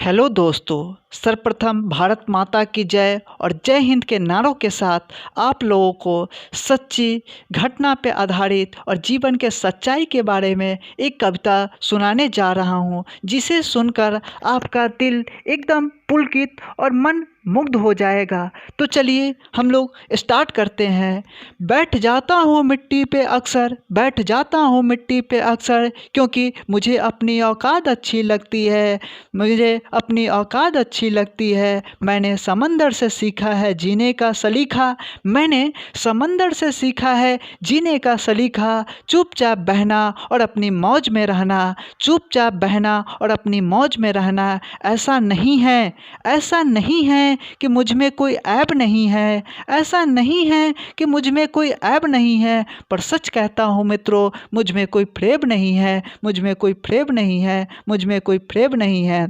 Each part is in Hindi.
हेलो दोस्तों, सर्वप्रथम भारत माता की जय और जय हिंद के नारों के साथ आप लोगों को सच्ची घटना पे आधारित और जीवन के सच्चाई के बारे में एक कविता सुनाने जा रहा हूँ, जिसे सुनकर आपका दिल एकदम पुलकित और मन मुग्ध हो जाएगा। तो चलिए हम लोग स्टार्ट करते हैं। बैठ जाता हूँ मिट्टी पे अक्सर, बैठ जाता हूँ मिट्टी पे अक्सर, क्योंकि मुझे अपनी औकात अच्छी लगती है, मुझे अपनी औकात अच्छी लगती है। मैंने समंदर से सीखा है जीने का सलीखा, मैंने समंदर से सीखा है जीने का सलीखा। चुपचाप बहना और अपनी मौज में रहना, चुपचाप बहना और अपनी मौज में रहना। ऐसा नहीं है, ऐसा नहीं है कि मुझ में कोई ऐब नहीं है, ऐसा नहीं है कि मुझ में कोई ऐब नहीं है, पर सच कहता हूँ मित्रों, मुझ में कोई फ्रेब नहीं है, मुझ में कोई फ्रेब नहीं है, मुझ में कोई फ्रेब नहीं है।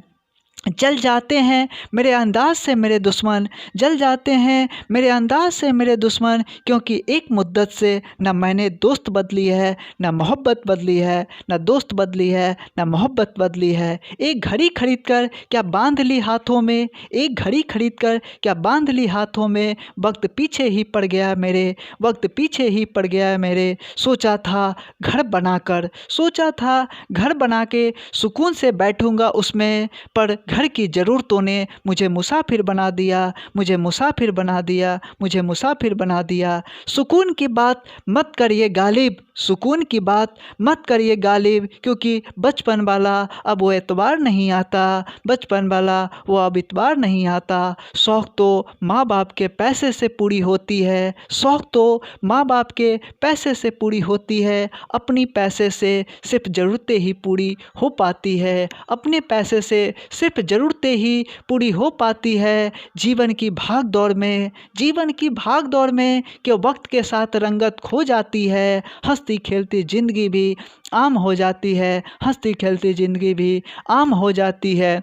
जल जाते हैं मेरे अंदाज से मेरे दुश्मन, जल जाते हैं मेरे अंदाज से मेरे दुश्मन, क्योंकि एक मुद्दत से न मैंने दोस्त बदली है, न मोहब्बत बदली है, न दोस्त बदली है, न मोहब्बत बदली है। एक घड़ी खरीद कर क्या बांध ली हाथों में, एक घड़ी खरीद कर क्या बांध ली हाथों में। वक्त पीछे ही पड़ गया मेरे, वक्त पीछे ही पड़ गया मेरे। सोचा था घर बनाकर, सोचा था घर बना के सुकून से बैठूंगा उसमें, पर घर की ज़रूरतों ने मुझे मुसाफिर बना दिया, मुझे मुसाफिर बना दिया, मुझे मुसाफिर बना दिया। सुकून की बात मत करिए गालिब, सुकून की बात मत करिए गालिब, क्योंकि बचपन वाला अब वो एतबार नहीं आता, बचपन वाला वो अब इतबार नहीं आता। शौक़ तो माँ बाप के पैसे से पूरी होती है, शौक़ तो माँ बाप के पैसे से पूरी होती है, अपनी पैसे से सिर्फ ज़रूरतें ही पूरी हो पाती है, अपने पैसे से सिर्फ ज़रूरतें ही पूरी हो पाती है। जीवन की भाग दौड़ में, जीवन की भाग दौड़ में कि वक्त के साथ रंगत खो जाती है, हंसती खेलती ज़िंदगी भी आम हो जाती है, हंसती खेलती ज़िंदगी भी आम हो जाती है।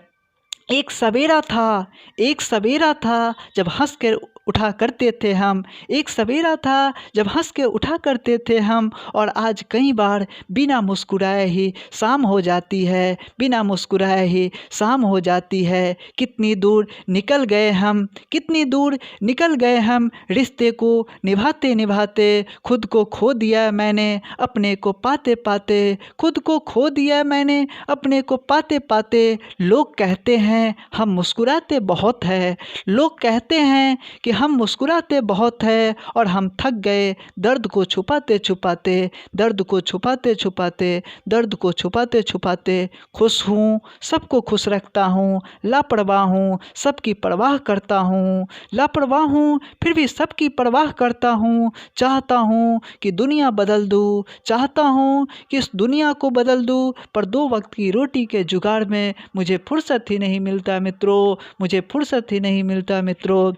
एक सवेरा था, एक सवेरा था जब हंस कर उठा करते थे हम, एक सवेरा था जब हंस के उठा करते थे हम, और आज कई बार बिना मुस्कुराए ही शाम हो जाती है, बिना मुस्कुराए ही शाम हो जाती है। कितनी दूर निकल गए हम, कितनी दूर निकल गए हम, रिश्ते को निभाते निभाते खुद को खो दिया मैंने, अपने को पाते पाते खुद को खो दिया मैंने, अपने को पाते पाते। लोग कहते हैं हम मुस्कुराते बहुत है, लोग कहते हैं कि हम मुस्कुराते बहुत है, और हम थक गए दर्द को छुपाते छुपाते, दर्द को छुपाते छुपाते, दर्द को छुपाते छुपाते। खुश हूँ सबको खुश रखता हूँ, लापरवाह हूँ सबकी परवाह करता हूँ, लापरवाह हूँ फिर भी सबकी परवाह करता हूँ। चाहता हूँ कि दुनिया बदल दूँ, चाहता हूँ कि इस दुनिया को बदल दूँ, पर दो वक्त की रोटी के जुगाड़ में मुझे फुर्सत ही नहीं मिलता मित्रों, मुझे फुर्सत ही नहीं मिलता मित्रों।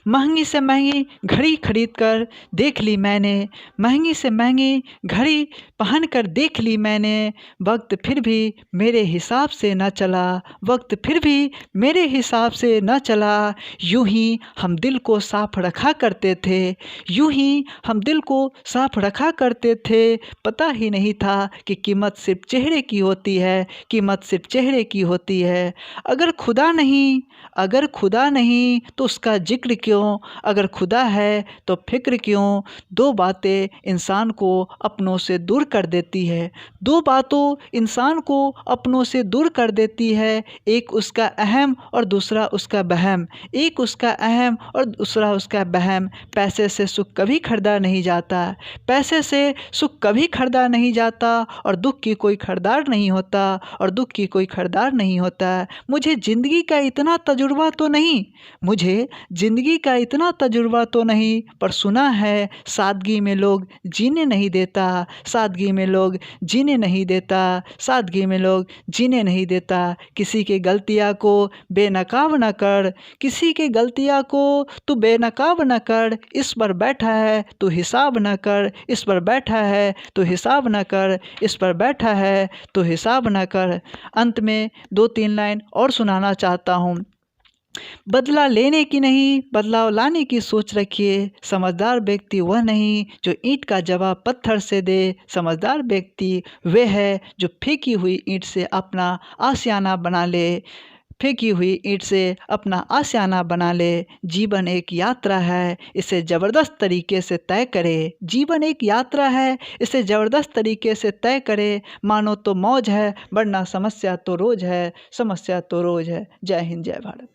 महंगी से महंगी घड़ी खरीद कर देख ली मैंने, महंगी से महंगी घड़ी पहन कर देख ली मैंने, वक्त फिर भी मेरे हिसाब से न चला, वक्त फिर भी मेरे हिसाब से न चला। यूं ही हम दिल को साफ रखा करते थे, यूं ही हम दिल को साफ रखा करते थे, पता ही नहीं था कि कीमत सिर्फ चेहरे की होती है, कीमत सिर्फ चेहरे की होती है। अगर खुदा नहीं, अगर खुदा नहीं तो उसका जिक्र क्यों, अगर खुदा है तो फिक्र क्यों। दो बातें इंसान को अपनों से दूर कर देती है, दो बातों इंसान को अपनों से दूर कर देती है, एक उसका अहम और दूसरा उसका बहम, एक उसका अहम और दूसरा उसका बहम। पैसे से सुख कभी खरीदा नहीं जाता, पैसे से सुख कभी खरीदा नहीं जाता, और दुख की कोई खरीदार नहीं होता, और दुख की कोई खरीदार नहीं होता। मुझे ज़िंदगी का इतना तजुर्बा तो नहीं, मुझे ज़िंदगी का इतना तजुर्बा तो नहीं, पर सुना है सादगी में लोग जीने नहीं देता, सादगी में लोग जीने नहीं देता, सादगी में लोग जीने नहीं देता। किसी की गलतियाँ को बेनकाब न कर, किसी की गलतियाँ को तू बेनकाब न कर, इस पर बैठा है तू हिसाब न कर, इस पर बैठा है तू हिसाब न कर, इस पर बैठा है तू हिसाब न कर। अंत में दो तीन लाइन और सुनाना चाहता हूँ। बदला लेने की नहीं, बदलाव लाने की सोच रखिए, समझदार व्यक्ति वह नहीं जो ईंट का जवाब पत्थर से दे, समझदार व्यक्ति वह है जो फेंकी हुई ईंट से अपना आशियाना बना ले। फेंकी हुई ईंट से अपना आशियाना बना ले। जीवन एक यात्रा है, इसे ज़बरदस्त तरीके से तय करे। जीवन एक यात्रा है, इसे ज़बरदस्त तरीके से तय करे। मानो तो मौज है, वरना समस्या तो रोज़ है, समस्या तो रोज़ है। जय हिंद, जय भारत।